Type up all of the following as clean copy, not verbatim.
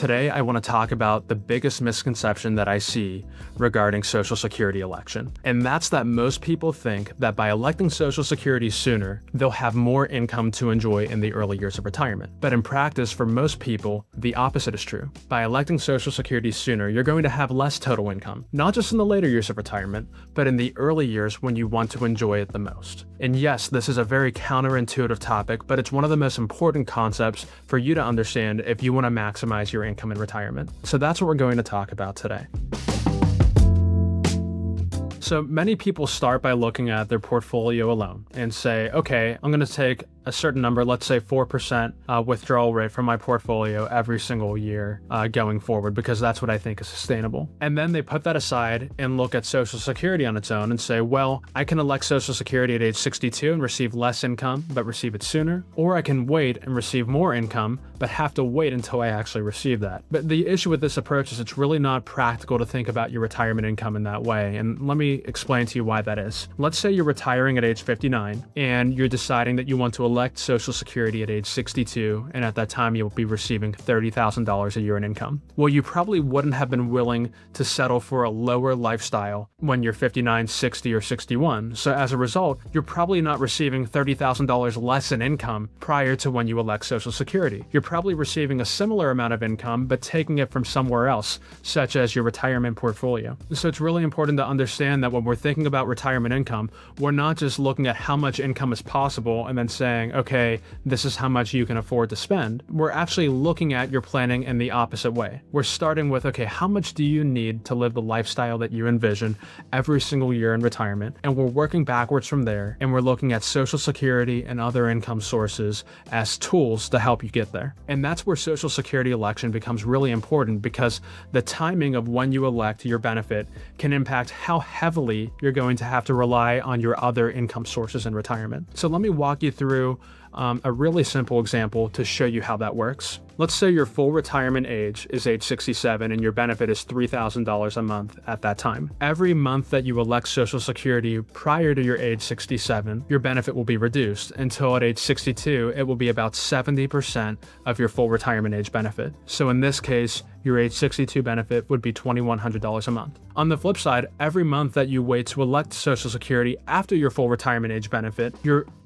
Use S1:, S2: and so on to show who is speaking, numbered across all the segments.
S1: Today, I want to talk about the biggest misconception that I see regarding Social Security election. And that's that most people think that by electing Social Security sooner, they'll have more income to enjoy in the early years of retirement. But in practice, for most people, the opposite is true. By electing Social Security sooner, you're going to have less total income, not just in the later years of retirement, but in the early years when you want to enjoy it the most. And yes, this is a very counterintuitive topic, but it's one of the most important concepts for you to understand if you want to maximize your income in retirement. So that's what we're going to talk about today. So many people start by looking at their portfolio alone and say, okay, I'm going to take a certain number, let's say 4% withdrawal rate from my portfolio every single year going forward, because that's what I think is sustainable. And then they put that aside and look at Social Security on its own and say, well, I can elect Social Security at age 62 and receive less income, but receive it sooner, or I can wait and receive more income, but have to wait until I actually receive that. But the issue with this approach is it's really not practical to think about your retirement income in that way. And let me explain to you why that is. Let's say you're retiring at age 59 and you're deciding that you want to elect Social Security at age 62, and at that time you'll be receiving $30,000 a year in income. Well, you probably wouldn't have been willing to settle for a lower lifestyle when you're 59, 60, or 61. So as a result, you're probably not receiving $30,000 less in income prior to when you elect Social Security. You're probably receiving a similar amount of income, but taking it from somewhere else, such as your retirement portfolio. So it's really important to understand that when we're thinking about retirement income, we're not just looking at how much income is possible and then saying, okay, this is how much you can afford to spend. We're actually looking at your planning in the opposite way. We're starting with, okay, how much do you need to live the lifestyle that you envision every single year in retirement? And we're working backwards from there, and we're looking at Social Security and other income sources as tools to help you get there. And that's where Social Security election becomes really important, because the timing of when you elect your benefit can impact how heavily you're going to have to rely on your other income sources in retirement. So let me walk you through a really simple example to show you how that works. Let's say your full retirement age is age 67 and your benefit is $3,000 a month at that time. Every month that you elect Social Security prior to your age 67, your benefit will be reduced until at age 62, it will be about 70% of your full retirement age benefit. So in this case, your age 62 benefit would be $2,100 a month. On the flip side, every month that you wait to elect Social Security after your full retirement age benefit,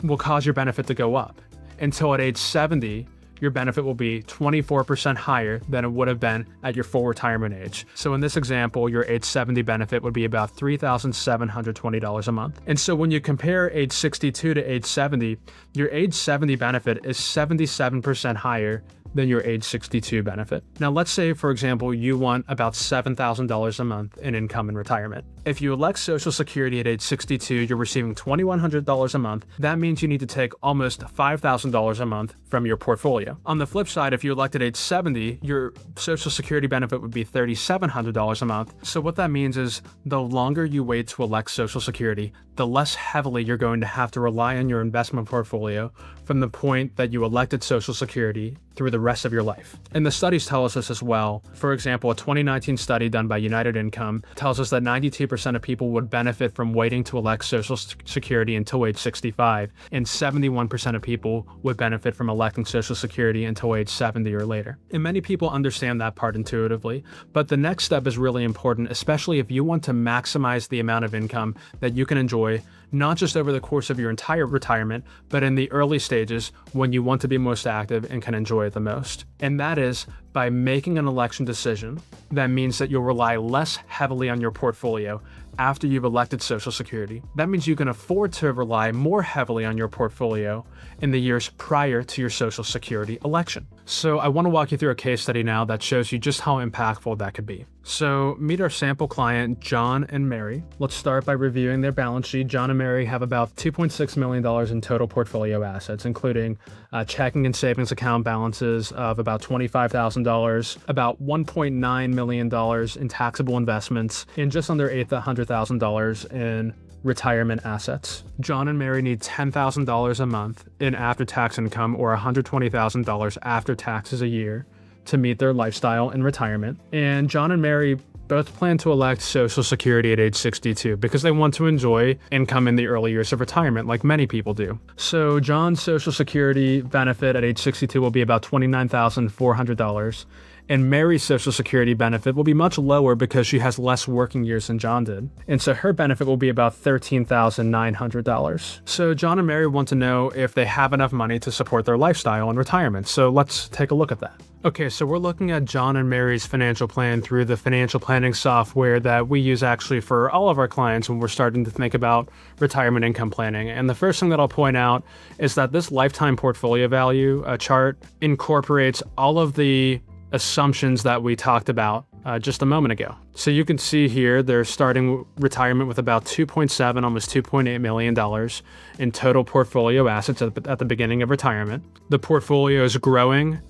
S1: will cause your benefit to go up. Until at age 70, your benefit will be 24% higher than it would have been at your full retirement age. So in this example, your age 70 benefit would be about $3,720 a month. And so when you compare age 62 to age 70, your age 70 benefit is 77% higher than your age 62 benefit. Now, let's say, for example, you want about $7,000 a month in income in retirement. If you elect Social Security at age 62, you're receiving $2,100 a month. That means you need to take almost $5,000 a month from your portfolio. On the flip side, if you elect at age 70, your Social Security benefit would be $3,700 a month. So what that means is the longer you wait to elect Social Security, the less heavily you're going to have to rely on your investment portfolio from the point that you elected Social Security through the rest of your life. And the studies tell us this as well. For example, a 2019 study done by United Income tells us that 92% of people would benefit from waiting to elect Social Security until age 65, and 71% of people would benefit from electing Social Security until age 70 or later. And many people understand that part intuitively, but the next step is really important, especially if you want to maximize the amount of income that you can enjoy, not just over the course of your entire retirement, but in the early stages when you want to be most active and can enjoy it the most. And that is by making an election decision that means that you'll rely less heavily on your portfolio after you've elected Social Security. That means you can afford to rely more heavily on your portfolio in the years prior to your Social Security election. So I want to walk you through a case study now that shows you just how impactful that could be. So meet our sample client, John and Mary. Let's start by reviewing their balance sheet. John and Mary have about $2.6 million in total portfolio assets, including checking and savings account balances of about $25,000, about $1.9 million in taxable investments, and just under $800,000 in retirement assets. John and Mary need $10,000 a month in after-tax income, or $120,000 after taxes a year, to meet their lifestyle in retirement. And John and Mary both plan to elect Social Security at age 62 because they want to enjoy income in the early years of retirement, like many people do. So John's Social Security benefit at age 62 will be about $29,400. And Mary's Social Security benefit will be much lower because she has less working years than John did. And so her benefit will be about $13,900. So John and Mary want to know if they have enough money to support their lifestyle in retirement. So let's take a look at that. Okay, so we're looking at John and Mary's financial plan through the financial planning software that we use actually for all of our clients when we're starting to think about retirement income planning. And the first thing that I'll point out is that this lifetime portfolio value chart incorporates all of the assumptions that we talked about just a moment ago. So you can see here they're starting retirement with about $2.7, almost $2.8 million in total portfolio assets at the beginning of retirement. The portfolio is growing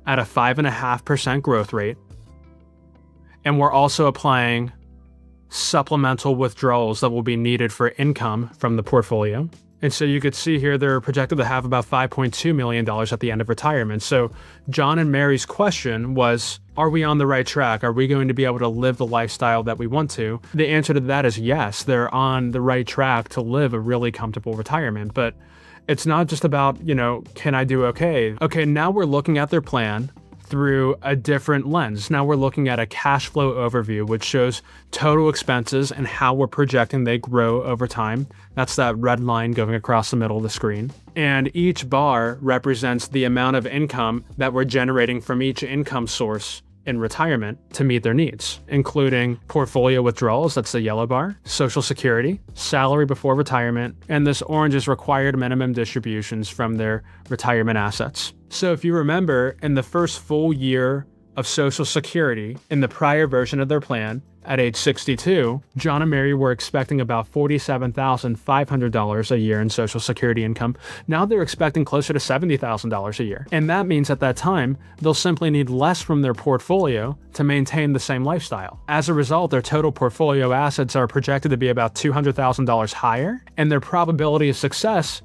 S1: at a 5.5% growth rate. And we're also applying supplemental withdrawals that will be needed for income from the portfolio. And so you could see here they're projected to have about $5.2 million at the end of retirement. So John and Mary's question was, are we on the right track? Are we going to be able to live the lifestyle that we want to? The answer to that is yes, they're on the right track to live a really comfortable retirement. But it's not just about, can I do okay? Okay, now we're looking at their plan through a different lens. Now we're looking at a cash flow overview, which shows total expenses and how we're projecting they grow over time. That's that red line going across the middle of the screen. And each bar represents the amount of income that we're generating from each income source in retirement to meet their needs, including portfolio withdrawals, that's the yellow bar, Social Security, salary before retirement, and this orange is required minimum distributions from their retirement assets. So if you remember, in the first full year of Social Security in the prior version of their plan, at age 62, John and Mary were expecting about $47,500 a year in Social Security income. Now they're expecting closer to $70,000 a year. And that means at that time, they'll simply need less from their portfolio to maintain the same lifestyle. As a result, their total portfolio assets are projected to be about $200,000 higher, and their probability of success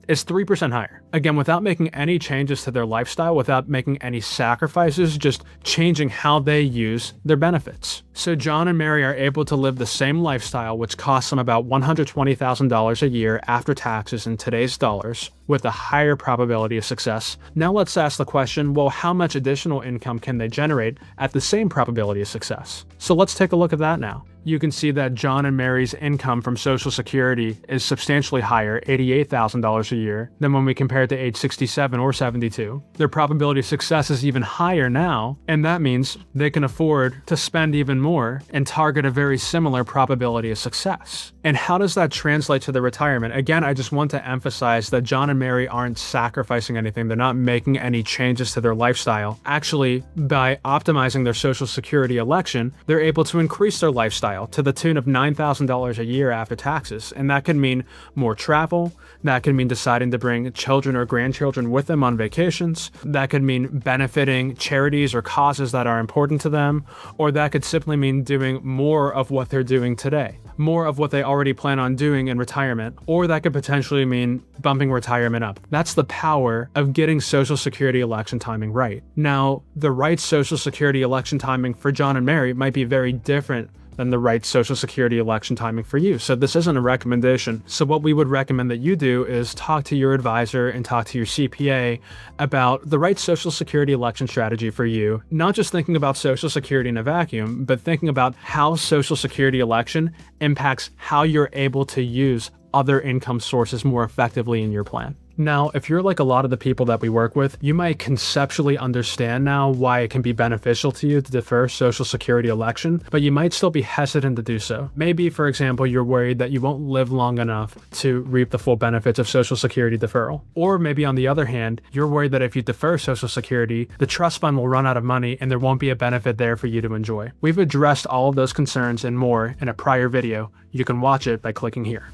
S1: is 3% higher. Again, without making any changes to their lifestyle, without making any sacrifices, just changing how they use their benefits. So John and Mary are able to live the same lifestyle, which costs them about $120,000 a year after taxes in today's dollars, with a higher probability of success. Now let's ask the question, well, how much additional income can they generate at the same probability of success? So let's take a look at that now. You can see that John and Mary's income from Social Security is substantially higher, $88,000 a year, than when we compare it to age 67 or 72. Their probability of success is even higher now, and that means they can afford to spend even more and target a very similar probability of success. And how does that translate to the retirement? Again, I just want to emphasize that John and Mary aren't sacrificing anything. They're not making any changes to their lifestyle. Actually, by optimizing their Social Security election, they're able to increase their lifestyle to the tune of $9,000 a year after taxes. And that could mean more travel. That could mean deciding to bring children or grandchildren with them on vacations. That could mean benefiting charities or causes that are important to them. Or that could simply mean doing more of what they're doing today, more of what they already plan on doing in retirement. Or that could potentially mean bumping retirement up. That's the power of getting Social Security election timing right. Now, the right Social Security election timing for John and Mary might be very different than the right Social Security election timing for you. So this isn't a recommendation. So what we would recommend that you do is talk to your advisor and talk to your CPA about the right Social Security election strategy for you, not just thinking about Social Security in a vacuum, but thinking about how Social Security election impacts how you're able to use other income sources more effectively in your plan. Now, if you're like a lot of the people that we work with, you might conceptually understand now why it can be beneficial to you to defer Social Security election, but you might still be hesitant to do so. Maybe, for example, you're worried that you won't live long enough to reap the full benefits of Social Security deferral. Or maybe on the other hand, you're worried that if you defer Social Security, the trust fund will run out of money and there won't be a benefit there for you to enjoy. We've addressed all of those concerns and more in a prior video. You can watch it by clicking here.